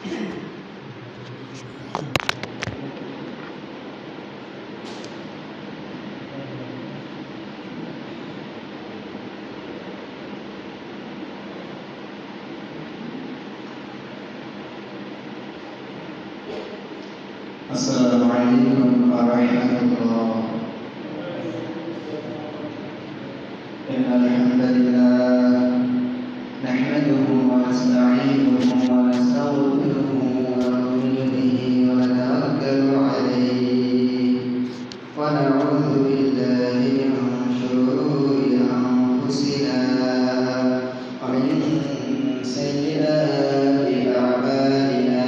Assalamualaikum warahmatullahi wabarakatuh. Innal hamdalillah nahmaduhu wa nasta'inuhu wa nastaghfiruhu wa na'udzu bihi wa natawakkalu 'alaihi wa na'udzu billahi min shururi anfusina wa min sayyi'ati a'malina.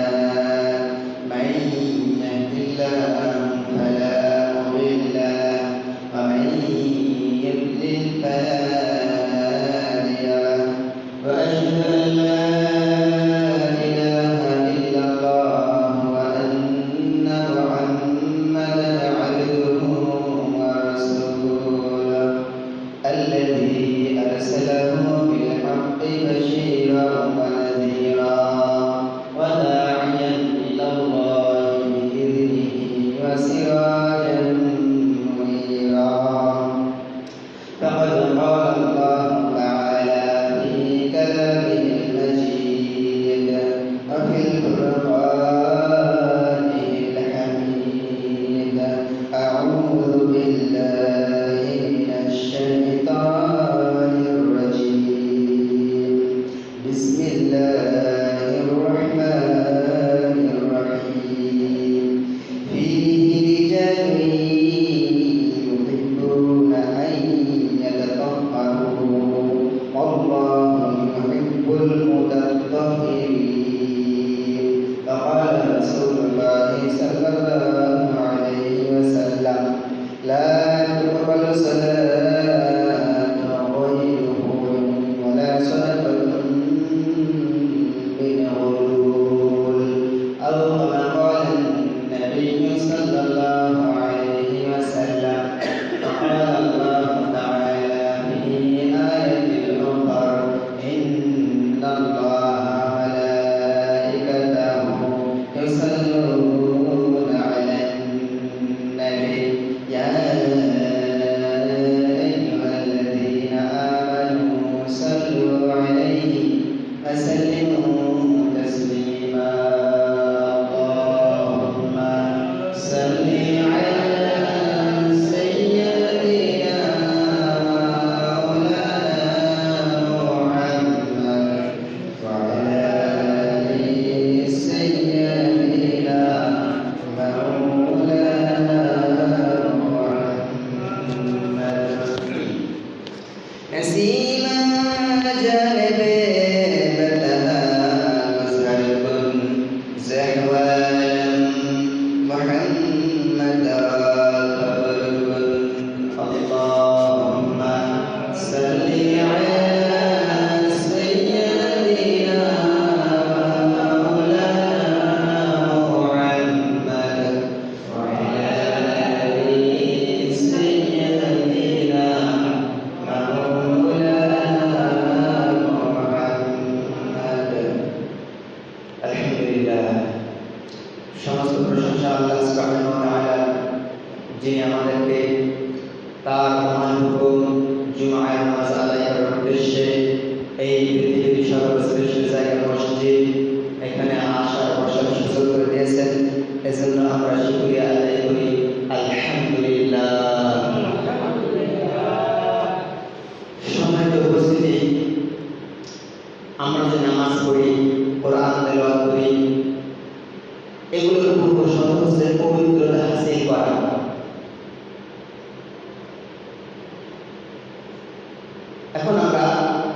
এখন আমরা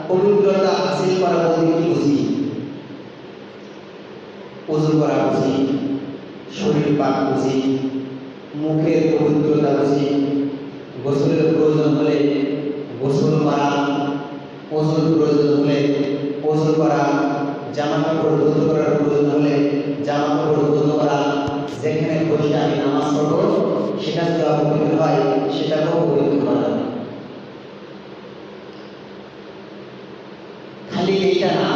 পবিত্রতা হাসিল করা বলতে কি বুঝি? ওযু করা বুঝি, শরীর পাক বুঝি, মুখের পবিত্রতা বুঝি, গোসলের প্রয়োজন হলে গোসল করা, ওযুর প্রয়োজন হলে ওযু করা, জামা কাপড় ধুতে করার প্রয়োজন হলে জামা কাপড় ধুতে করা, যেখানে বসে আমি নামাজ পড়ব সেটা যদি অপবিত্র হয় সেটাকেও পবিত্র করা। খালি এইটা না,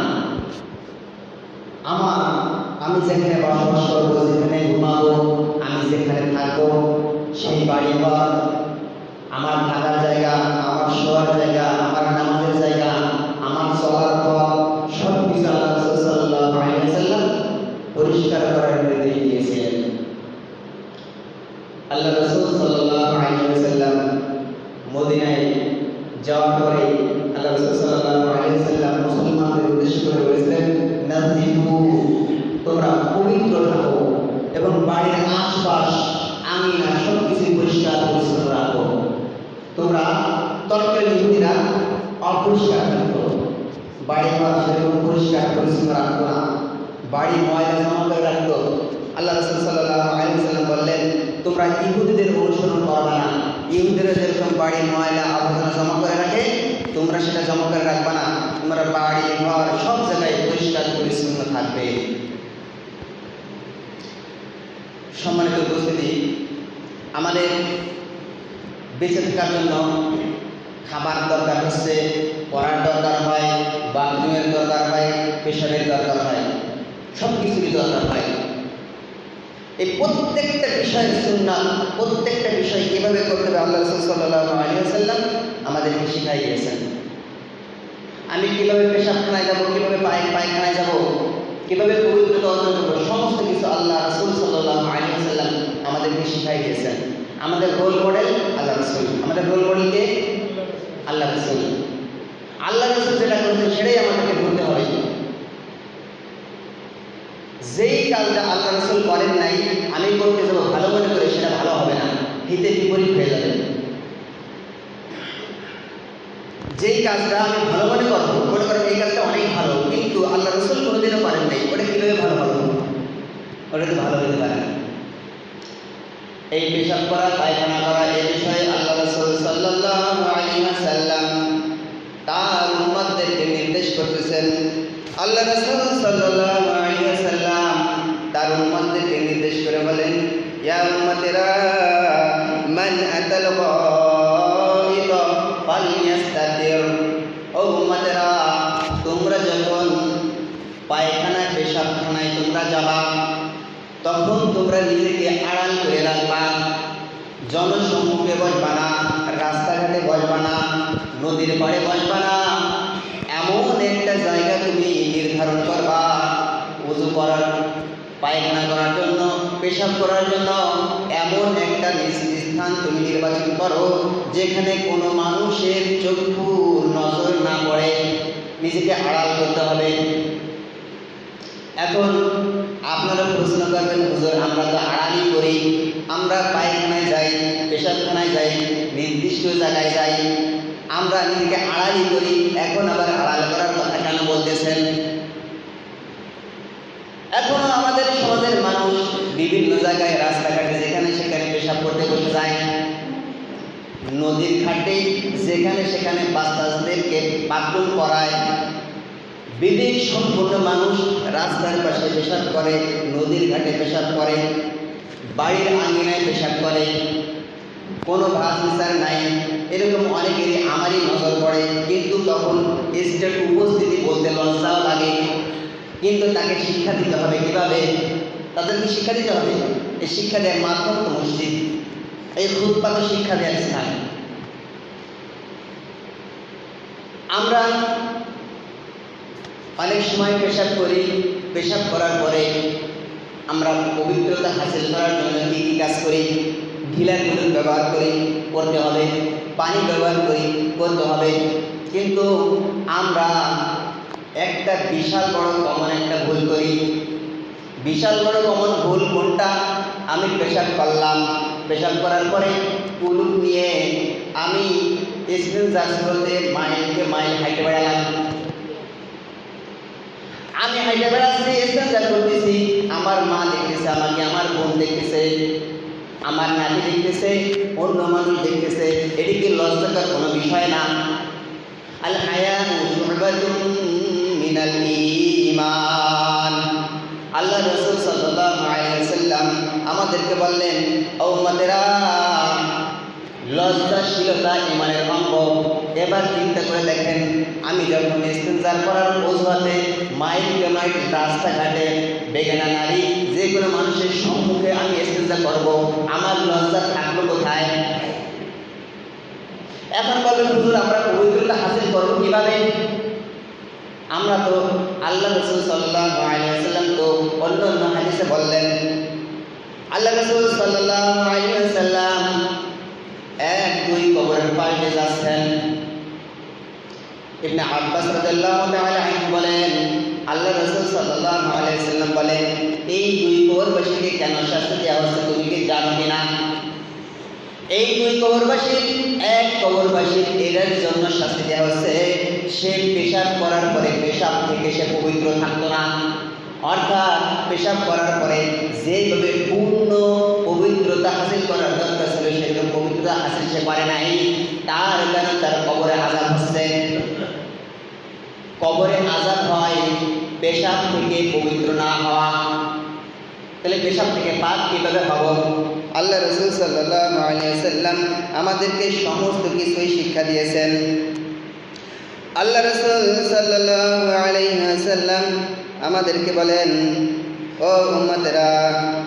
আমি আমি যেখানে বসবাস করবো, যেখানে ঘুমাবো, আমি যেখানে থাকবো, সেই বাড়ি ঘর আমার থাকার জায়গা, আমার শোয়ার জায়গা, আমার নামাজের জায়গা, আমার চলার পথ সব কিছু আল্লাহ রাসূল সাল্লাল্লাহু আলাইহি ওয়াসাল্লাম পরিষ্কার করার নির্দেশ দিয়েছিলেন। আল্লাহ রাসূল সাল্লাল্লাহু আলাইহি ওয়াসাল্লাম মদিনায় যাওয়ার পরে আল্লাহ রাসূল সাল্লাল্লাহু আলাইহি ওয়াসাল্লাম মুসলমানদের উদ্দেশ্য করে বলেছিলেন, নাযিফু, তোমরা পবিত্র থাকো এবং বাড়ির আশপাশ আঙিনা সবকিছু পরিষ্কার পরিচ্ছন্ন রাখো। তোমরা তর্কের ইহুদিরা অপরিষ্কার থাকো, বাড়ি ঘর সেরকম পরিষ্কার পরিচ্ছন্ন রাখতো না, বাড়ি ময়লা জমা করে রাখতো। আল্লাহ রাসূল সাল্লাল্লাহু আলাইহি ওয়াসাল্লাম বললেন, তোমরা ইহুদিদের অনুসরণ করবে না। ইহুদিরা যেরকম বাড়ি ময়লা আবর্জনা জমা করে রাখে, তোমরা সেটা জমা করে রাখবে না। তোমরা বাড়ি ঘর সব জায়গায় পরিষ্কার পরিচ্ছন্ন থাকবে। সম্মানিত উপস্থিতি, আমাদের বেঁচে থাকার জন্য খাবার দরকার হচ্ছে, পড়ার দরকার হয়, বাথরুমের দরকার হয়, পেশাবের দরকার হয়, সব কিছুরই দরকার হয়। এই প্রত্যেকটা বিষয়ের সুন্নাত, প্রত্যেকটা বিষয় কিভাবে করতে হবে আল্লাহ রাসূল সাল্লাল্লাহু আলাইহি ওয়াসাল্লাম আমাদেরকে শিখাই দিয়েছেন। আমি কিভাবে পেশাবখানায় যাব, কিভাবে পায়খানায় যাব, কিভাবে পবিত্রতা অর্জন করবো, সমস্ত কিছু আল্লাহ রাসূল সাল্লাল্লাহু আলাইহি ওয়াসাল্লাম আমাদেরকে শিখাই দিয়েছেন। আমাদের রোল মডেল আল্লাহ রাসূল, আমাদের রোল মডেল কে? আল্লাহ রাসূল। আল্লাহ রাসূল যেটা করেছেন সেটাই আমাদেরকে করতে হবে। যেই কাজটা আল্লাহ রাসূল করেন নাই আমি করতে যাবো ভালো মনে করে, সেটা ভালো হবে না, হিতে বিপরীত হয়ে যাবে। যেই কাজটা আমি ভালো মনে করবো, মনে করেন এই কাজটা অনেক ভালো, কিন্তু আল্লাহ রাসূল কোনোদিনও করেন নাই, ওটা কিভাবে ভালো হবে? ওটা তো ভালো হতে পারে না। এই পেশাব করা, পায়খানা করা, এই বিষয়ে আল্লাহ রাসূল সাল্লাল্লাহু আলাইহি ওয়াসাল্লাম তার উম্মতদেরকে নির্দেশ করতেছেন। আল্লাহ রাসূল সাল্লাল্লাহু আলাইহি ওয়াসাল্লাম তার উম্মতদেরকে নির্দেশ করে বলেন, ইয়া উম্মতেরা মান আতাল গায়িত ফালইয়াস্তাতির। ও উম্মতেরা, তোমরা যখন পায়খানা পেশাবখানায় তোমরা যাবা, তখন তোমরা নিজেকে আড়াল করে রাখবা। জনসম্মুখে বসবা না, রাস্তাঘাটে বসবা না, নদীর পাড়ে বসবা না। এমন একটা জায়গা তুমি নির্ধারণ করবা ওযু করার, পায়খানা করার জন্য, পেশাব করার জন্য এমন একটা স্থান তুমি নির্বাচন করো যেখানে কোনো মানুষের চক্ষুর নজর না পড়ে। নিজেকে আড়াল করতে হবে। এখন আপনারা প্রশ্ন করবেন, হুজুর আমরা তো আড়ালই করি, আমরা পায়খানায় যাই, পেশাবখানায় যাই, নির্দিষ্ট জায়গায় যাই, আমরা নিজেকে আড়ালই করি, এখন আবার আড়াল করার কথা কেন বলতেছেন? এখনো আমাদের সমাজের মানুষ বিভিন্ন জায়গায় রাস্তাঘাটে যেখানে সেখানে পেশাব করতে বসে যায়, নদীর ঘাটে যেখানে সেখানে বাচ্চাদেরকে বাথরুম করায়। বিবেক সম্পন্ন মানুষ রাস্তার পাশে পেশাব করে, নদীর ঘাটে পেশাব করে, বাড়ির আঙিনায় পেশাব করে, কোনো ভাস বিচার নাই। এরকম অনেকেরই আমারই নজর পড়ে, কিন্তু তখন স্টেট উপস্থিতি বলতে লজ্জাও লাগে। কিন্তু তাকে শিক্ষা দিতে হবে কিভাবে? তাদেরকে শিক্ষা দিতে হবে। এই শিক্ষা দেওয়ার মাধ্যম তো মসজিদ, এই খুতবা তো শিক্ষা দেওয়ার স্থান। আমরা অনেক সময় পেশাব করি, পেশাব করার পরে আমরা পবিত্রতা হাসিল করার জন্য কী কী কাজ করি? ঢিলাগুলো ব্যবহার করি, করতে হবে, পানি ব্যবহার করি, করতে হবে। কিন্তু আমরা একটা বিশাল বড় কমন একটা ভুল করি। বিশাল বড় কমন ভুল কোনটা? আমি পেশাব করলাম, পেশাব করার পরে কুলুপ নিয়ে আমি বলতে মাইলকে মাইল হাইটে বেড়ালাম। আমি হাইটে বেড়াচ্ছি, ইস্তেঞ্জা করতেছি, আমার মা দেখতেছে আমাকে, আমার বোন দেখতেছে, আমার নাতি দেখতেছে, অন্য মানুষ দেখতেছে। এটি কি লজ্জাকর কোনো বিষয় না? আল হায়াউ শুবাতুম মিনাল ঈমান। আল্লাহ রাসূল সাল্লাল্লাহু আলাইহি ওয়াসাল্লাম আমাদেরকে বললেন, ও উম্মতেরা লজ্জাশীলতা ইমানের অঙ্গ। এবার চিন্তা করে দেখেন, আমি যখন ইস্তেঞ্জা করার অজুহাতে মাইলকে মাইল রাস্তাঘাটে বেগানা নারী যে কোনো মানুষের সম্মুখে আমি ইস্তেঞ্জা করব, আমার লজ্জা থাকলো কোথায়? এখন বলবেন হুজুর আমরা পবিত্রতা হাসিল করবো কিভাবে? আমরা তো আল্লাহ রাসূল সাল্লাল্লাহু আলাইহি ওয়াসাল্লাম তো অন্য হাদিসে বললেন, আল্লাহ রাসূল সাল্লাল্লাহু আলাইহি ওয়াসাল্লাম এক দুই কবরের পাশে যাচ্ছেন। ইবনে আব্বাস রাদিয়াল্লাহু তাআলা আনহু বলেন, আল্লাহ রাসূল সাল্লাল্লাহু আলাইহি ওয়াসাল্লাম বলেন, এই দুই কবরবাসীকে কেন শাস্তি দেওয়া হচ্ছে তুমি কি জানো কিনা? এই দুই কবরবাসীর, এক কবরবাসীর এর জন্য শাস্তি দেওয়া হচ্ছে, সে পেশাব করার পরে পেশাব থেকে সে পবিত্র থাকতো না। অর্থাৎ পেশাব করার পরে যেভাবে পূর্ণ পবিত্রতা হাসিল করার দরকার ছিল সেরকম পবিত্রতা হাসিল সে করে নাই, তার কারণে তার কবরে আযাব হচ্ছে। কবরে আযাব হয় পেশাব থেকে পবিত্র না হওয়া। তাহলে পেশাব থেকে পাক কিভাবে হব? আল্লাহ রাসূল সাল্লাল্লাহু আলাইহি ওয়াসাল্লাম আমাদেরকে সমস্ত কিছুই শিক্ষা দিয়েছেন। আল্লাহ রাসূল সাল্লাল্লাহু আলাইহি ওয়াসাল্লাম আমাদেরকে বলেন, ও উম্মতরা,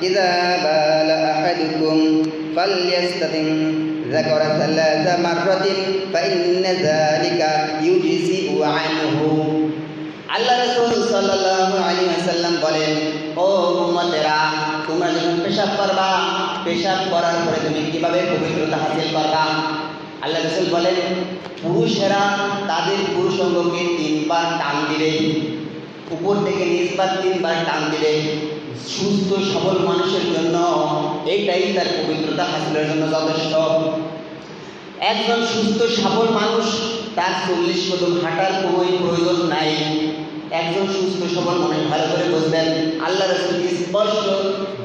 ইযা বালা আহাদুকুম ফালইস্তাতিম যাকারা সালাসা মাররাতিন ফাইন্না যালিকা ইউজজিউ আনহু। আল্লাহ রাসূল সাল্লাল্লাহু আলাইহি ওয়াসাল্লাম বলেন, ও উম্মতেরা, তোমরা যখন পেশাব করবা, পেশাব করার পরে তুমি কিভাবে পবিত্রতা হাসিল করবা? আল্লাহ রাসূল বলেন, পুরুষেরা তাদের পুরুষাঙ্গকে 3 বার টান দিলে, উপর থেকে নিচবার 3 বার টান দিলে, সুস্থ সবল মানুষের জন্য এইটাই তার পবিত্রতা হাসিলের জন্য যথেষ্ট। একজন সুস্থ সবল মানুষ তার 40 কদম হাঁটার কোনো প্রয়োজন নাই। একজন সুস্থ সবল মানুষ ভালো করে বুঝবেন, আল্লাহ রাসূল স্পষ্ট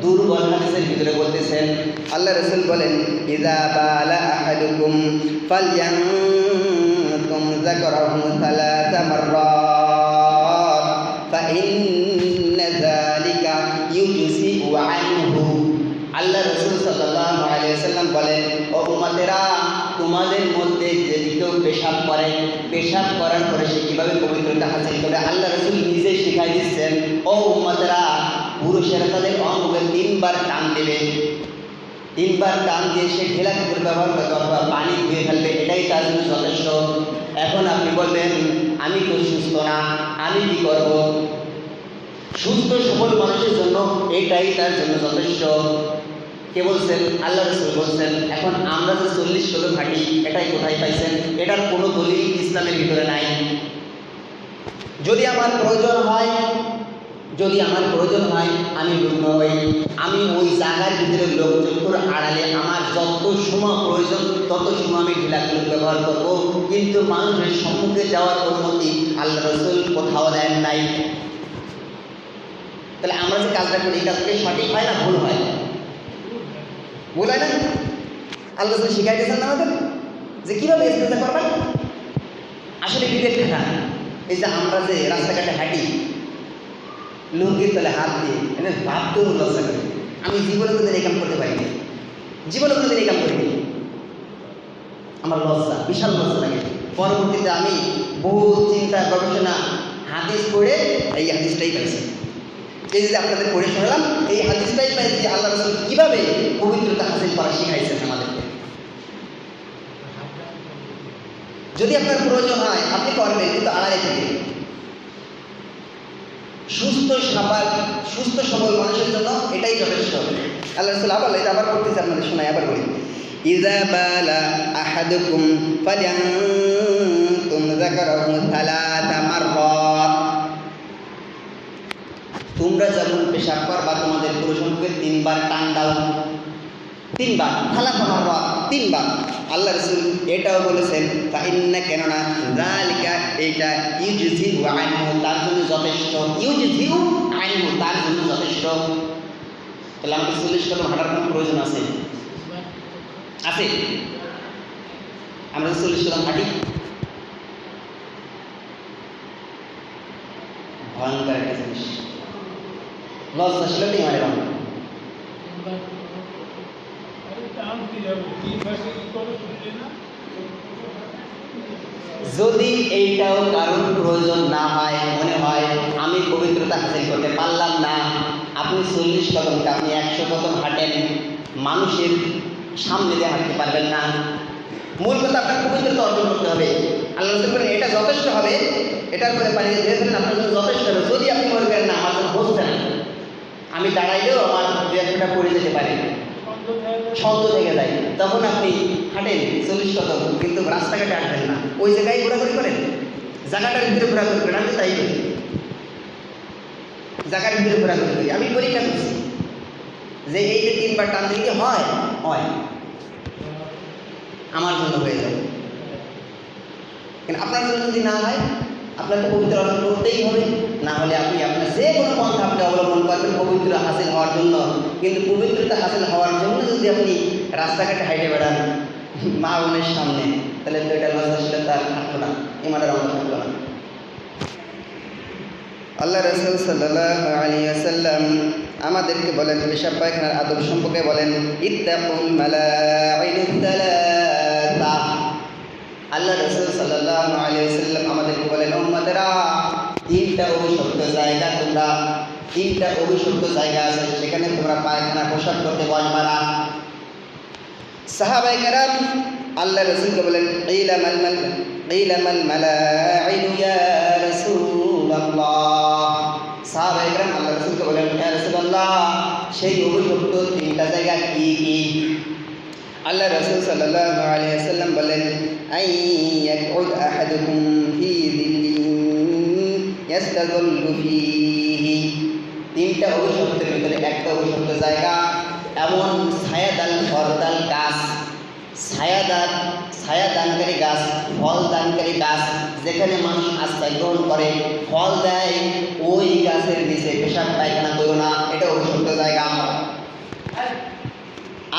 দুর্বল হাদিসের ভিতরে বলতেছেন। আল্লাহ রাসূল বলেন, ইযা বালা আহাদুকুম ফালয়ানতুম যাকারাহু সালাসা মাররাত ফাইন্না যালিকা ইউজজিউ আনহু। আল্লাহ রাসূল সাল্লাল্লাহু আলাইহি ওয়াসাল্লাম বলেন, ও উম্মতেরা, তোমাদের মধ্যে যদি কেউ পেশাব করে, পেশাব করার পরে সে কীভাবে পবিত্রতা হাসিল করে আল্লাহ রাসূল নিজেই শিখাই দিচ্ছেন। ও উম্মতেরা, পুরুষেরা তাদের অঙ্গকে 3 বার টান দেবে, 3 বার টান দিয়ে সে ঢেলা কুকুর ব্যবহার করবে অথবা পানি ধুয়ে ফেলবে, এটাই তার জন্য যথেষ্ট। এখন আপনি বলবেন, আমি তো সুস্থ না, আমি কি করব? সুস্থ সবল মানুষের জন্য এটাই তার জন্য যথেষ্ট। কে বলছেন? আল্লাহ রাসূল বলছেন। এখন আমরা যে 40 কদম হাঁটি, এটাই কোথায় পাইছেন? এটার কোনো দলিল ইসলামের ভিতরে নাই। যদি আমার প্রয়োজন হয়, আমি লুগ্ন হই, আমি ওই জায়গার ভিতরে লোকচক্ষুর আড়ালে আমার যত সময় প্রয়োজন তত সময় আমি ঢিলাগুলো ব্যবহার করব, কিন্তু মানুষের সম্মুখে যাওয়ার অনুমতি আল্লাহ রাসূল কোথাও দেন নাই। তাহলে আমরা যে কাজটা করি, এই কাজটা সঠিক হয় না ভুল হয়? ভুল হয় না? আল্লাহ রাসূল শিখাই দিয়েছেন না আমাদের যে কীভাবে ইস্তেঞ্জা করবেন। আসলে বিবেক খাটা। এই যে আমরা যে রাস্তাঘাটে হাঁটি লুঙ্গির তলে হাত দিয়ে, এটা ভাবতেও লজ্জা করি। আমি জীবনে কোনোদিন এই কাম করতে পারিনি, জীবনে কোনোদিন এই কাম করিনি। আমার লজ্জা, বিশাল লজ্জা লাগে। পরবর্তীতে আমি বহু চিন্তা গবেষণা হাদিস পড়ে এই হাদিসটাই পাইছি। এই যে আপনাদের পড়ে শোনালাম, এই হাদিসটাই পাইছি আল্লাহ রাসূল কীভাবে পবিত্রতা হাসিল করা শিখাইছেন আমাদেরকে। যদি আপনার প্রয়োজন হয় আপনি করবেন, কিন্তু আড়াই থেকে। সুস্থ সবল মানুষের জন্য এটাই যথেষ্ট। আল্লাহ রাসূল আবার করতেছে, আপনাদের শোনাই, আবার বলি, ইযা বালা আহাদুকুম ফালয়ানতুম যাকারাহু সালাসা মাররাত। তোমরা যখন পেশাব করবা তোমাদের পুরুষকে 3 বার টান দাও, 3 বার, সালাসা মাররাত, 3 বার। আল্লাহ রাসূল এটাও বলেছেন, ফাইন্না, কেননা যালিকা, এইটা, ইউজজিউ আনহু, তার জন্য যথেষ্ট। ইউজজিউ আনহু, তার জন্য যথেষ্ট। তাহলে আমাদের 40 কদম হাঁটার কোনো প্রয়োজন আছে? আমরা 40 কদম হাঁটি, ভয়ঙ্কর একটা জিনিস। লজ্জাশীলতা ইমানের অঙ্গ। যদি এইটাও কারণ প্রয়োজন না হয়, মনে হয় আমি পবিত্রতা হাসিল করতে পারলাম না, আপনি 40 কদম আপনি 100 কদম হাঁটেন, মানুষের সামনে দিয়ে হাঁটতে পারবেন না। মূল কথা আপনার পবিত্রতা অর্জন করতে হবে। আল্লাহ রাসূল বলেন এটা যথেষ্ট হবে, এটার পরে পানি দিয়ে ফেলেন আপনার জন্য যথেষ্ট হবে। যদি আপনি মনে করেন না আমার জন্য হচ্ছে না, আমি দাঁড়াইলেও আমার 2-1টা পড়ে যেতে পারে, ছন্দ থেকে যায়, তখন আপনি হাঁটেন 40 কদম, কিন্তু রাস্তাঘাটে হাঁটবেন না, ওই জায়গায় ঘোরাঘুরি করেন, জায়গাটার ভিতরে ঘোরাঘুরি করেন। আমি তাই করি, জায়গার ভিতরে ঘোরাঘুরি করি। আমি পরীক্ষা করছি যে এই যে 3 বার টান দিলে হয়, আমার জন্য হয়ে যাবে। কিন্তু আপনার জন্য যদি না হয়, আপনাকে পবিত্র অর্জন করতেই হবে, না হলে আপনি আপনার যে কোনো পন্থা আপনি অবলম্বন করবেন পবিত্র হাসিল হওয়ার জন্য। কিন্তু পবিত্রতা হাসিল হওয়ার জন্য যদি আপনি রাস্তাঘাটে হাইটে বেড়ান মা বোনের সামনে, তাহলে তো এটা লজ্জাশীলতা থাকলো না, ইমানের অঙ্গ থাকলো না। আল্লাহ রাসূল সাল্লাল্লাহু আলাইহি ওয়াসাল্লাম আমাদেরকে বলেন, পেশাব পায়খানার আদব সম্পর্কে বলেন, ইত্তাকুল মালাইনুত তালাতা। আল্লাহ রাসূল সাল্লাল্লাহু আলাইহি ওয়াসাল্লাম আমাদেরকে বলেন, উম্মতেরা 3টা অভিশপ্ত জায়গা, তোমরা 3টা অভিশপ্ত জায়গা আছে, সেখানে তোমরা পায়খানা পেশাব করতে বসবা না। সাহাবায়ে কেরাম আল্লাহ রাসূলকে বলেন, কিলা মাল মালাইনু ইয়া রাসূলুল্লাহ। সাহাবায়ে কেরাম আল্লাহ রাসূলকে বলেন, ইয়া রাসূলুল্লাহ, সেই অভিশপ্ত 3টা জায়গা কি কি? আল্লাহ রাসূল সাল্লাল্লাহু আলাইহি ওয়াসাল্লাম বলেন, আইয়াকুদ আহাদুকুম ফি যিল্লিন ইয়াস্তাযিল্লু ফীহি। 3টা অভিশপ্তের ভিতরে একটা অভিশপ্ত জায়গা এমন ছায়াদান ফলদান গাছ, ছায়াদানকারী গাছ, ফল দানকারী গাছ, যেখানে মানুষ আশ্রয় গ্রহণ করে, ফল দেয়, ওই গাছের নিচে পেশাব পায়খানা করো না, এটা অভিশপ্ত জায়গা।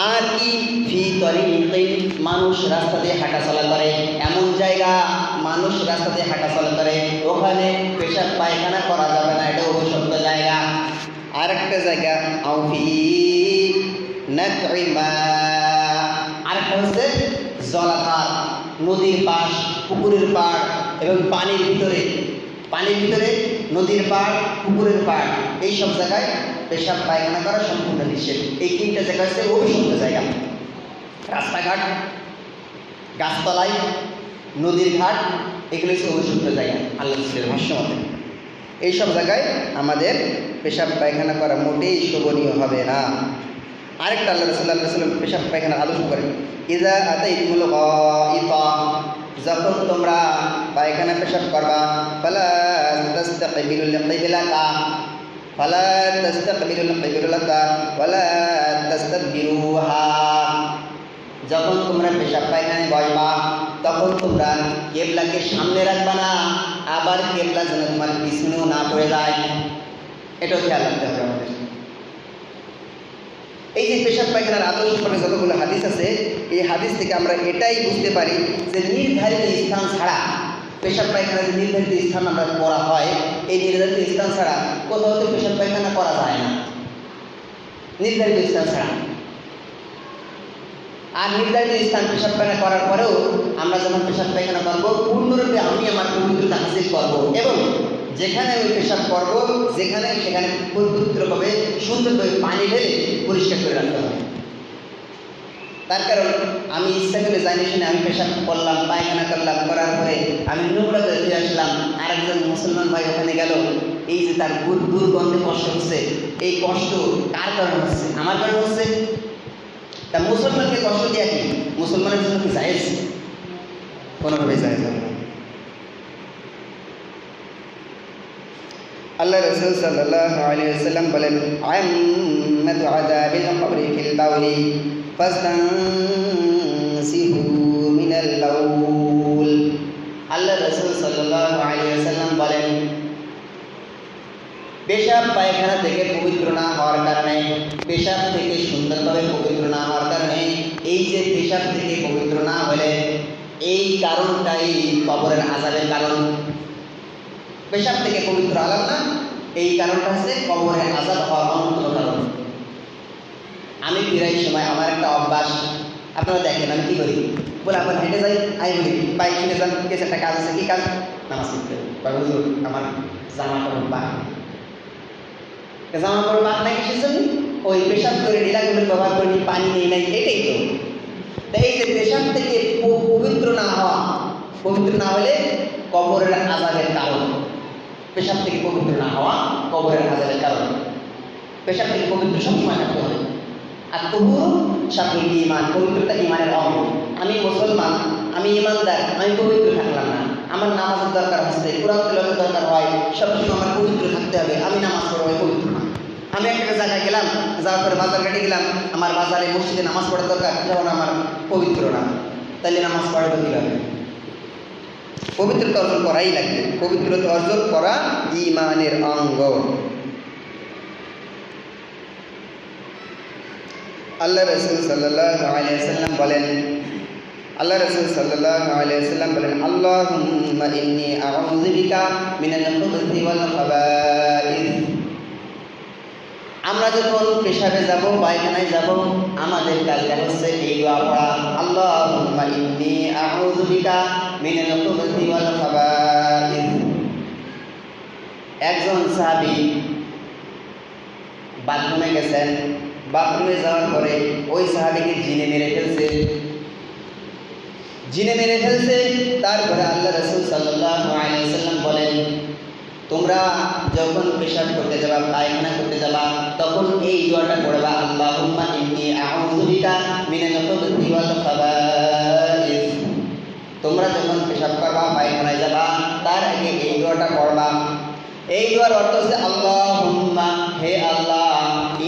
আর কি ফি তরিকিন, মানুষ রাস্তা দিয়ে হাঁটাচলা করে, এমন জায়গা মানুষ রাস্তা দিয়ে হাঁটাচলা করে, ওখানে পেশাব পায়খানা করা যাবে না, এটা অভিশপ্ত জায়গা। আর একটা জায়গা আউফি নাকইমা, আরেকটা হচ্ছে জলাধার, নদীর পাশ, পুকুরের পাড় এবং পানির ভিতরে, নদীর পাড়, পুকুরের পাড়, এইসব জায়গায় পেশাব পায়খানা করা সম্পূর্ণ নিষেধ। এই 3টা জায়গা হচ্ছে অভিশপ্ত জায়গা। রাস্তাঘাট, গাছতলায়, নদীর ঘাট, এগুলো হচ্ছে অভিশপ্ত জায়গা আল্লাহ রাসূলের ভাষ্য মতে। এইসব জায়গায় আমাদের পেশাব পায়খানা করা মোটেই শোভনীয় হবে না। আরেকটা আল্লাহ রাসূল সাল্লাল্লাহু আলাইহি ওয়াসাল্লাম পেশাব পায়খানার আদর্শ করেন, ইযা আতাইতুমুল গায়িতা, যখন তোমরা পায়খানা পেশাব করবা, ফালা তাস্তাকবিলুল কিবলাতা, ওয়ালা তাস্তাদবিরুহা। যখন তোমরা পেশাব পায়খানায় বসবা, তখন তোমরা কিবলাকে সামনে রাখবা না, আবার কিবলা যেন তোমার পিছনেও না পড়ে যায়, এটাও খেয়াল রাখতে হবে আমাদের। এই যে পেশাব পায়খানার আদর্শ করে যতগুলো হাদিস আছে, এই হাদিস থেকে আমরা এটাই বুঝতে পারি যে নির্ধারিত স্থান ছাড়া, পেশাব পায়খানা যে নির্ধারিত স্থান আমরা করা হয়, এই নির্ধারিত স্থান ছাড়া কোথাও তো পেশাব পায়খানা করা যায় না, নির্ধারিত স্থান ছাড়া। আর নির্ধারিত স্থান পেশাব পায়খানা করার পরেও আমরা যখন পেশাব পায়খানা করবো, পূর্ণরূপে আমি আমার পবিত্রতা হাসিল করবো, এবং যেখানে আমি পেশাব করবো সেখানে পবিত্রভাবে সুন্দরভাবে পানি ঢেলে পরিষ্কার করে রাখতে হবে। তার কারণ আমি ইচ্ছা করে জানি শুনে আমি পেশাব করলাম, পায়খানা করলাম, করার পরে আমি নোংরা করে ফিরে আসলাম, আরেকজন মুসলমান ভাই ওখানে গেল, এই যে তার দুর্গন্ধে কষ্ট হচ্ছে, এই কষ্ট কার কারণে হচ্ছে? আমার কারণে হচ্ছে। তা মুসলমানকে কষ্ট দেওয়া কি মুসলমানের জন্য কি জায়েজ? কোনোভাবে জায়েজ হবে না। আল্লাহ রাসূল সাল্লাল্লাহু আলাইহি ওয়াসাল্লাম বলেন, আম্মাতু আযাবিল কবরি ফিল বাউলি ফাস্তানসিহু মিনাল বাউল। আল্লাহ রাসূল সাল্লাল্লাহু আলাইহি ওয়াসাল্লাম বলেন, পেশাব পায়খানা থেকে পবিত্র না হওয়ার কারণে, পেশাব থেকে সুন্দরভাবে পবিত্র না হওয়ার কারণে, এই যে পেশাব থেকে পবিত্র না হলে এই কারণটাই কবরের আযাবের কারণ। পেশাব থেকে পবিত্র হলাম না, এই কারণটা হচ্ছে কবরের আযাব হওয়ার অন্যতম কারণ। আমি ফিরাই সময় আমার একটা অভ্যাস, আপনারা দেখেন আমি কি করি, বলে আপনার হেঁটে যাই, আমি বলি বাইক কিনে যান, কিছু একটা কাজ আছে, কি কাজ, নামাজ পড়তে, হুজুর আমার জামা কাপড় পাক, জামা কাপড় পাক নাই কিসের জন্য, ওই পেশাব করে ঢিলাগুলো ব্যবহার করিনি, পানি নেই নাই, এটাই তো। তাই এই যে পেশাব থেকে পবিত্র না হওয়া, পবিত্র না হলে কবরের আযাবের কারণ, পেশাব থেকে পবিত্র না হওয়া কবরের আযাবের কারণ। পেশাব থেকে পবিত্র সবসময় থাকতে হবে। আর তবুও শাকুল ঈমান, পবিত্রতা ঈমানের অঙ্গ। আমি মুসলমান, আমি ঈমানদার, আমি পবিত্র থাকলাম না, আমার নামাজের দরকার হচ্ছে, কোরআন তেলাওয়াতের দরকার হয়, সবসময় আমার পবিত্র থাকতে হবে, আমি নামাজ পড়বো পবিত্র না। আমি একটা জায়গায় গেলাম, যাওয়ার পরে বাজার ঘাটে গেলাম, আমার বাজারে মসজিদে নামাজ পড়ার দরকার, যখন আমার পবিত্র না, তাহলে নামাজ পড়াবো কীভাবে? পবিত্রতা অর্জন করাই লাগবে। পবিত্রতা অর্জন করা ঈমানের অঙ্গ। আল্লাহ রাসূল সাল্লাল্লাহু আলাইহি ওয়াসাল্লাম বলেন, আল্লাহ রাসূল সাল্লাল্লাহু আলাইহি ওয়াসাল্লাম বলেন, আল্লাহুম্মা ইন্নী আউযু বিকা মিনাল খুবুথি ওয়াল খাবাইস। আমরা যখন পেশাবে যাব, পায়খানায় যাব, আমাদের কাজটা হচ্ছে এই দোয়া পড়া, আল্লাহুম্মা ইন্নী আউযু বিকা মিনাল খুবুথি ওয়াল খাবাইস। একজন সাহাবী বাথরুমে গেছেন, বাথরুমে যাওয়ার পরে ওই সাহাবীকে জিনে মেরে ফেলছে, জিনে মেরে ফেলছে। তারপরে আল্লাহ রাসূল সাল্লাল্লাহু আলাইহি ওয়াসাল্লাম বলেন, তোমরা যখন পেশাব করতে যাবা, পায়খানা করতে যাবা, তখন এই দোয়াটা পড়বা, আল্লাহুম্মা ইন্নী আউযু বিকা মিনাল খুবুথি ওয়াল খাবাইস। তোমরা যখন পেশাব করবা, পায়খানায় যাবা, তার আগে এই দোয়াটা পড়বা। এই দোয়ার অর্থ হচ্ছে, আল্লাহুম্মা, হে আল্লাহ,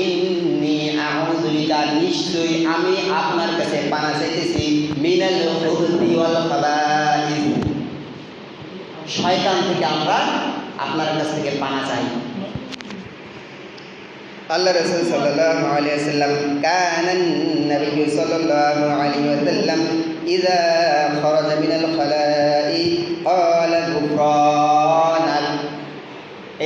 ইন্নী আউযু বিকা, নিশ্চয়ই আমি আপনার কাছে পানা চাইতেছি, মিনাল খুবুথি ওয়াল খাবাইস, শয়তান থেকে আমরা আপনার কাছ থেকে পানা চাই। আল্লাহ রাসূল সাল্লাল্লাহু আলাইহি ওয়াসাল্লাম, কানান নবী সাল্লাল্লাহু আলাইহি ওয়াসাল্লাম ইযা খারাজা মিনাল খালাই ক্বালা গুফরানাক।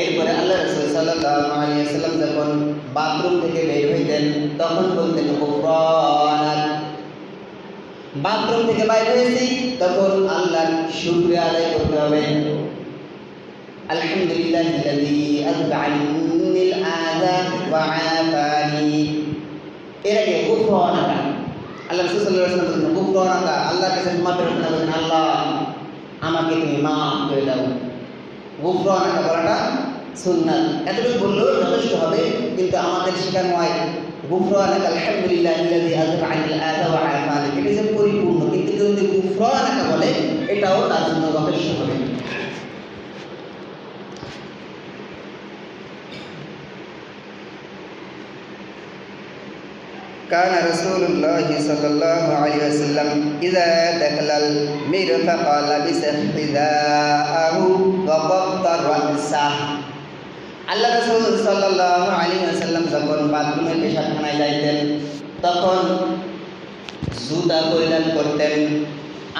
এরপরে আল্লাহ রাসূল সাল্লাল্লাহু আলাইহি ওয়াসাল্লাম যখন বাথরুম থেকে বের হইতেন, তখন বলতেন গুফরানাক। বাথরুম থেকে বাইরে হয়েছি, তখন আল্লাহর শুকরিয়া আদায় করতে হবে। আলহামদুলিল্লাহিল্লাযী আযহাবা আন্নিল আযা ওয়া আফানি। এর আগে গুফরানাকা, আল্লাহ রাসূল সাল্লাল্লাহু আলাইহি ওয়াসাল্লাম বলেন গুফরানাকা, আল্লাহর কাছে ক্ষমা প্রার্থনা করেন, আল্লাহ আমাকে তুমি মাফ করে দাও। গুফরানাকা বলাটা সুন্নাত, এতটুকু বললেও যথেষ্ট হবে, কিন্তু আমাদের শেখানো হয় গুফরানাকা আলহামদুলিল্লাহিল্লাযী আযহাবা আন্নিল আযা ওয়া আফানি, এটা যে পরিপূর্ণ, কিন্তু যদি গুফরানাকা বলে এটাও তার জন্য যথেষ্ট হবে। كان رسول الله صلى الله عليه وسلم إذا دخل المرفق لبس حذاءه وغطى رأسه। আল্লাহ রাসূল সাল্লাল্লাহু আলাইহি ওয়াসাল্লাম যখন বাথরুমে পেশাবখানায় যাইতেন, তখন জুতা পরিধান করতেন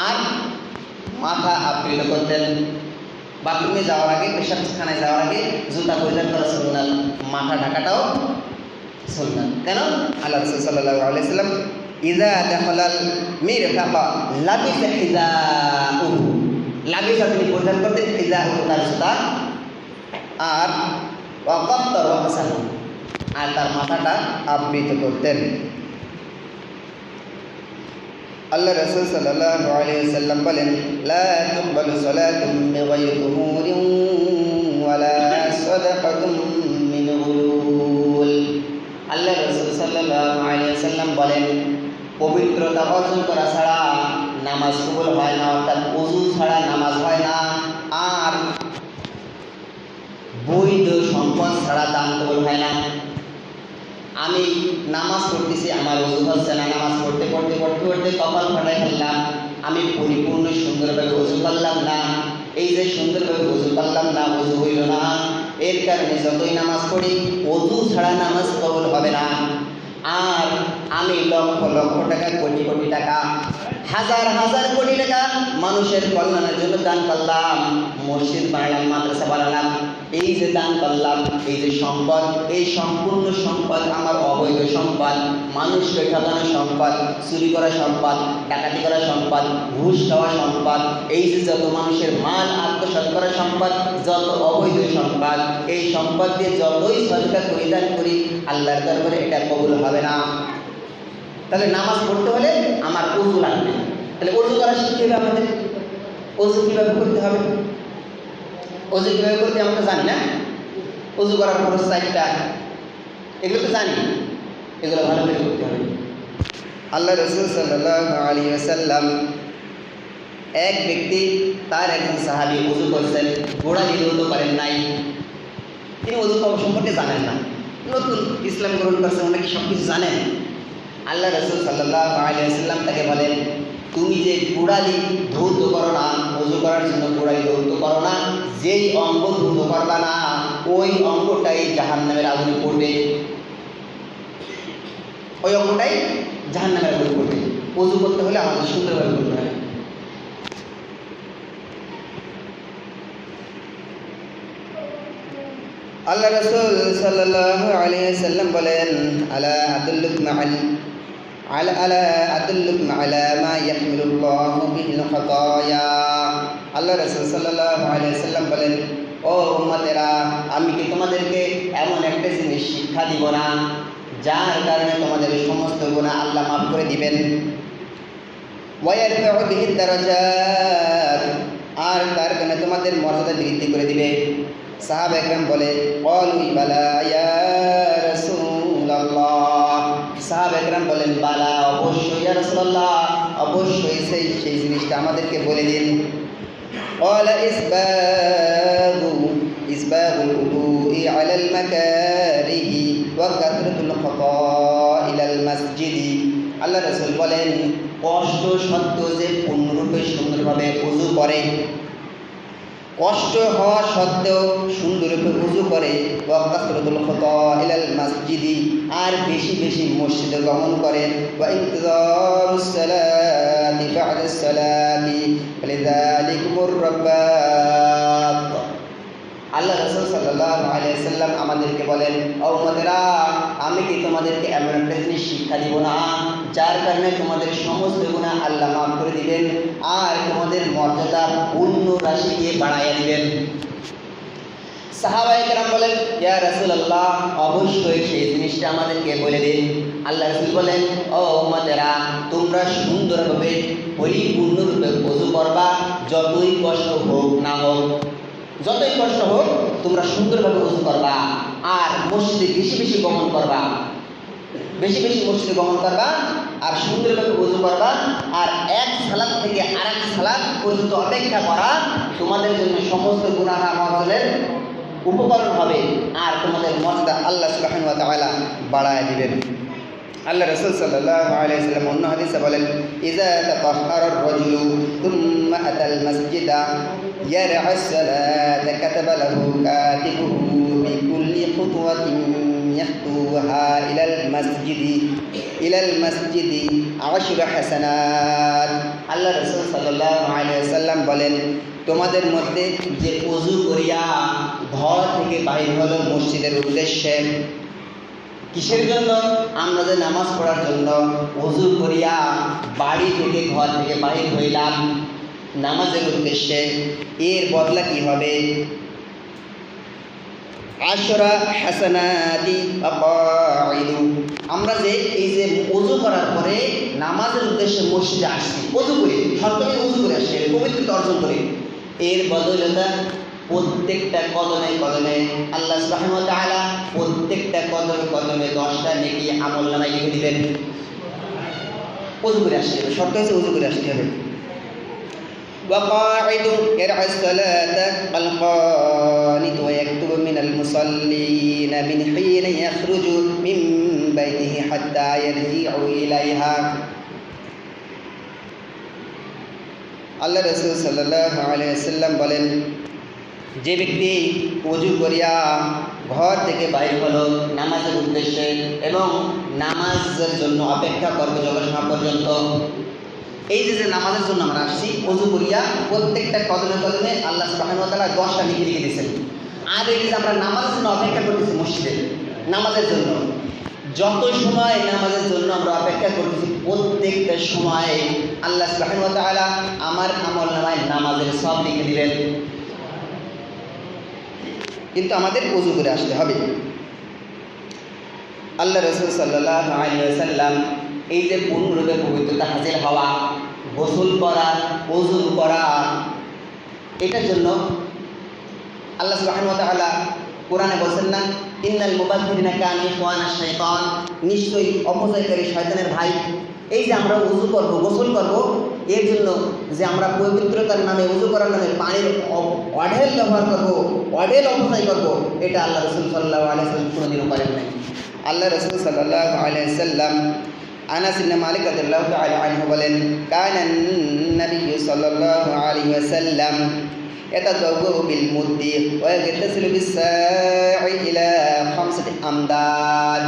আর মাথা আবৃত করতেন। বাথরুমে যাওয়ার আগে, পেশাবখানায় যাওয়ার আগে জুতা পরিধান করা সুন্নাত, মাথা ঢাকাটাও সুন্নাত। কেন? আল্লাহ রাসূল সাল্লাল্লাহু আলাইহি ওয়াসাল্লাম ইযা দাখালাল মিরফাকা লাবিসা হিযাউহু, লাবিসা তিনি পরিধান করতেন, হিযাউহু তার জুতা, আর ওয়াকাত্তা রাসাহু, আর তার মাথাটা আবৃত করতেন। আল্লাহ রাসূল সাল্লাল্লাহু আলাইহি ওয়াসাল্লাম বলেন, লা তুকবালু সালাতুম বিগাইরি তুহুরিন ওয়ালা সাদাকাতুম মিন গুলুল। আল্লাহ রাসূল সাল্লাল্লাহু আলাইহি ওয়াসাল্লাম বলেন, পবিত্রতা অর্জন করা ছাড়া নামাজ কবুল হয় না, অর্থাৎ ওযু ছাড়া নামাজ হয় না, আর বৈধ সম্পদ ছাড়া দান কবুল হয় না। আমি নামাজ পড়তেছি, আমার ওযু হচ্ছে না, নামাজ পড়তে পড়তে পড়তে পড়তে কপাল ফাটাই ফেললাম, আমি পরিপূর্ণ সুন্দরভাবে ওযু করলাম না। এই যে সুন্দরভাবে ওযু করলাম না, ওযু হইল না, এর কারণে যতই নামাজ পড়ি ওযু ছাড়া নামাজ কবুল হবে না। আর আমি লক্ষ লক্ষ টাকা, কোটি কোটি টাকা, হাজার হাজার কোটি টাকা মানুষের কল্যাণের জন্য দান করলাম, মসজিদ বানালাম, মাদ্রাসা বানালাম, এই যে দান করলাম, এই যে সম্পদ, এই সম্পূর্ণ সম্পদ আমার অবৈধ সম্পদ, মানুষকে ঠকানো সম্পদ, চুরি করা সম্পদ, ডাকাতি করা সম্পদ, ঘুষ খাওয়া সম্পদ, এই যে যত মানুষের মাল আত্মসাৎ করা সম্পদ, যত অবৈধ সম্পদ, এই সম্পদ দিয়ে যতই সদকা পরিদান করি আল্লাহর দরবারে এটা কবুল হবে না। তাহলে নামাজ পড়তে হলে আমার ওযু লাগবে। তাহলে ওযু করা শিখতে হবে আমাদের। ওযু কীভাবে করতে হবে? ওযু কীভাবে করতে আমরা জানি না? ওযু করার খরচ 4টা, এগুলো তো জানি, এগুলো ভালো করে করতে হবে। আল্লাহ রাসূল সাল্লাল্লাহু আলাইহি ওয়াসাল্লাম, এক ব্যক্তি তার একজন সাহাবী ওযু করছেন, গোড়ালি ধৌত করেন নাই, তিনি ওযু সম্পর্কে জানেন না, নতুন ইসলাম গ্রহণ করছেন, অনেকে সব কিছু জানেন। আল্লাহ রাসূল সাল্লাল্লাহু আলাইহি ওয়াসাল্লাম তাকে বলেন, তুমি যে গোড়ালি ধৌত করো না, ওযু করার জন্য গোড়ালি ধৌত করো না, যেই অঙ্গ ধৌত করবা না ওই অঙ্গটাই জাহান্নামের আগুনে পড়বে, ওই অঙ্গটাই জাহান্নামের আগুনে পড়বে। ওযু করতে হলে আমাদের সুন্দরভাবে করতে হবে। আল্লাহ রাসূল সাল্লাল্লাহু আলাইহি ওয়াসাল্লাম বলেন, আলা আদুল্লুকুম আলা মা ইয়াহমিলুল্লাহু বিহিল খাতায়া। আল্লাহ রাসূল সাল্লাল্লাহু আলাইহি ওয়াসাল্লাম বলেন, ও উম্মতেরা, আমি কি তোমাদেরকে এমন একটা জিনিস শিক্ষা দিব না যার কারণে তোমাদের সমস্ত গুনাহ আল্লাহ মাফ করে দিবেন। ওয়া ইয়ারফাউ বিহি দারাজাত, আর তার কারণে তোমাদের মর্যাদা বৃদ্ধি করে দিবে। সাহাবা একরাম বলে, ক্বালু বালা ইয়া রাসূলুল্লাহ। সাহাবা একরাম বলেন, বালা, অবশ্যই ইয়া রাসূলুল্লাহ, অবশ্যই সেই জিনিসটা আমাদেরকে বলে দিন। ক্বালা ইসবাগুল উদুই আলাল মাকারিহি ওয়া কাথরাতুল খাতাইল মাসজিদি। আল্লাহ রাসূল বলেন, কষ্ট সত্ত্বেও যে পূর্ণরূপে সুন্দরভাবে ওযু করে, কষ্ট হওয়া সত্ত্বেও সুন্দররূপে ওযু করে, ওয়া কাসরাতুল খাতাইল মাসজিদি, আর বেশি বেশি মসজিদে গমন করে, ওয়া ইনতিযারুস সালাতি বা'দাস সালাতি ফালিযালিকুমুর রাব্বাত। আল্লাহ রাসূল সাল্লাল্লাহু আলাইহি ওয়াসাল্লাম আমাদেরকে বলেন, ও উম্মতেরা, আমি কি তোমাদেরকে এমন একটা জিনিস শিক্ষা দিব না যার কারণে তোমাদের সমস্ত গুনাহ আল্লাহ মাফ করে দিবেন আর তোমাদের মর্যাদা পূর্ণ রাশি দিয়ে বাড়াইয়া দিবেন। সাহাবায়ে কেরাম বলেন, ইয়া রাসূলুল্লাহ, অবশ্যই সেই জিনিসটা আমাদেরকে বলে দিন। আল্লাহ রাসূল বলেন, ও উম্মতেরা, তোমরা সুন্দরভাবে পরিপূর্ণরূপে ওযু করবা, যতই কষ্ট হোক না হোক, যতই কষ্ট হোক তোমরা সুন্দরভাবে ওযু করবা, আর মসজিদে বেশি বেশি গমন করবা, বেশি বেশি মসজিদে গমন করবা, আর সুন্দরভাবে ওযু করবা, আর এক সালাত থেকে আরেক সালাত পর্যন্ত অপেক্ষা করা তোমাদের জন্য সমস্ত গুনাহ মাফের উপকরণ হবে, আর তোমাদের মর্যাদা আল্লাহ সুবহানাহু ওয়া তাআলা বাড়ায় দিবেন। আল্লাহ রাসূল সাল্লাল্লাহু আলাইহি ওয়াসাল্লাম অন্য হাদিসে বলেন, ইযা তাতাহহারা আর-রাজুলু থুম্মা আতাল মাসজিদা ইয়ারআস সালাতা কাতাবা লাহু কাতিবুহু বিকুল্লি খুতওয়াতিন ইয়াখতুহা ইলাল মাসজিদি 10 হাসানাত। আল্লাহ রাসূল সাল্লাল্লাহু আলাইহি ওয়াসাল্লাম বলেন, তোমাদের মধ্যে যে ওযু করিয়া ঘর থেকে বাইর হলো মসজিদের উদ্দেশ্যে, কিসের জন্য? আমরা যে নামাজ পড়ার জন্য ওযু করিয়া বাড়ি থেকে ঘর থেকে বাইর হইলাম নামাজের উদ্দেশ্যে, এর বদলা কি হবে? 10 হাসানাতি আকাইদু। আমরা যে এই যে ওযু করার পরে নামাজের উদ্দেশ্যে মসজিদে আসছি, ওযু করে সর্বপ্রথমে ওযু করে আসছি, পবিত্রতা অর্জন করে, এর বদলতা প্রত্যেকটা কদমে কদমে আল্লাহ সুবহানাহু ওয়া তাআলা প্রত্যেকটা কদমে কদমে 10টা নেকি আমলনামায় লিখে দিবেন। ওযু করে আসতে হবে, শর্ত হচ্ছে ওযু করে আসতে হবে। وقاعد يرعى الصلاة القانت ويكتب من المصلين من حين يخرج من بيته حتى يرجع إليها। আল্লাহ রাসূল সাল্লাল্লাহু আলাইহি ওয়াসাল্লাম বলেন, যে ব্যক্তি ওযু করিয়া ঘর থেকে বাইর হলো নামাজের উদ্দেশ্যে এবং নামাজের জন্য অপেক্ষা করবে যতক্ষণ পর্যন্ত, এই যে নামাজের জন্য আমরা আসছি ওযু করিয়া প্রত্যেকটা কদমে কদমে আল্লাহ সুবহানাহু ওয়া তাআলা 10টা নেকি লিখে দিয়েছেন। আর এই যে আমরা নামাজের জন্য অপেক্ষা করতেছি মসজিদে নামাজের জন্য, যত সময় নামাজের জন্য আমরা অপেক্ষা করতেছি প্রত্যেকটা সময় আল্লাহ সুবহানাহু ওয়া তাআলা আমার আমলনামায় নামাজের সওয়াব লিখে দিবেন। কিন্তু আমাদের ওযু করে আসতে হবে। আল্লাহ রাসূল সাল্লাল্লাহু আলাইহি ওয়াসাল্লাম এই যে পূর্ণরূপে পবিত্রতা হাসিল হওয়া, গোসল করা, ওযু করা, এটার জন্য আল্লাহ সুবহানাহু ওয়া তাআলা কোরআনে বলেন না, ইন্নাল মুবাযযিরিনা কানু ইখওয়ানাশ শাইতান, নিশ্চয়ই অপচয়কারী শয়তানের ভাই। এই যে আমরা ওযু করব, গোসল করব, এর জন্য যে আমরা পবিত্রতার নামে, ওযু করার নামে পানির অঢেল ব্যবহার করব, অঢেল অপচয় করব, এটা আল্লাহ রাসূল সাল্লাল্লাহু আলাইহি ওয়াসাল্লাম কোনোদিনও করেন নাই। আল্লাহ রাসূল সাল্লাল্লাহু আলাইহি ওয়াসাল্লাম আনাস ইবনে মালিক রাদিয়াল্লাহু তাআলা আনহু বলেন, কানান নবী সাল্লাল্লাহু আলাইহি ওয়াসাল্লাম ইয়াতাদাওয়াউ বিল মুদ্দি ওয়া ইয়াগতাসিলু বিস-সা'i ইলা 5 আমদাদ।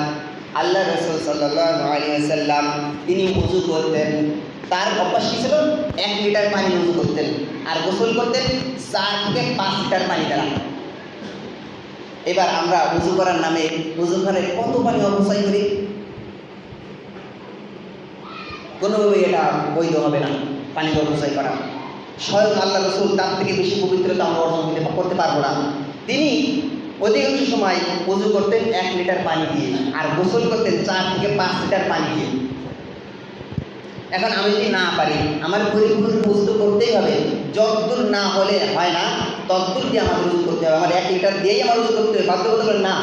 আল্লাহ রাসূল সাল্লাল্লাহু আলাইহি ওয়াসাল্লাম তিনি ওযু করতেন, তার অভ্যাস কি ছিল? 1 লিটার পানি ওযু করতেন, আর গোসল করতেন 4 থেকে 5 লিটার পানি দ্বারা। এবার আমরা ওযু করার নামে ওযুখানে কত পানি অপচয় করি, কোনোভাবেই এটা বৈধ হবে না পানি অপচয় করা। স্বয়ং আল্লাহ রাসূল তার থেকে বেশি পবিত্রতা আমরা অর্জন করতে পারবো না। তিনি অধিকাংশ সময় ওযু করতেন 1 লিটার পানি দিয়ে, আর গোসল করতেন 4 থেকে 5 লিটার পানি দিয়ে। এখন আমি যদি না পারি, আমার পরিপূর্ণ ওযু করতেই হবে, যতদূর না হলে হয় না ততদূর দিয়ে আমার ওযু করতে হবে, আমার 1 লিটার দিয়েই আমার ওযু করতে হবে, বাধ্যবাধকতা না।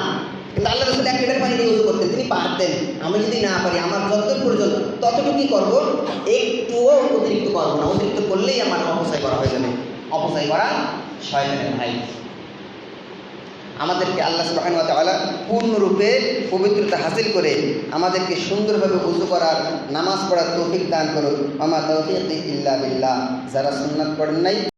কিন্তু আল্লাহ রাসূল 1 লিটার পানি দিয়ে ওযু করতেন, তিনি পারতেন। আমি যদি না পারি, আমার যতদূর প্রয়োজন ততটুকুই করব, একটুও অতিরিক্ত করব না। অতিরিক্ত করলেই আমার অপচয় করা হয়ে যাবে। অপচয় করা শয়তানের ভাই। আমাদেরকে আল্লাহ সুবহানাহু ওয়া তাআলা পূর্ণরূপে পবিত্রতা হাসিল করে আমাদেরকে সুন্দরভাবে ওযু করার, নামাজ পড়ার তৌফিক দান করুন। আমা তাওফীকি ইল্লা বিল্লাহ। যারা সুন্নাত পড়েন নাই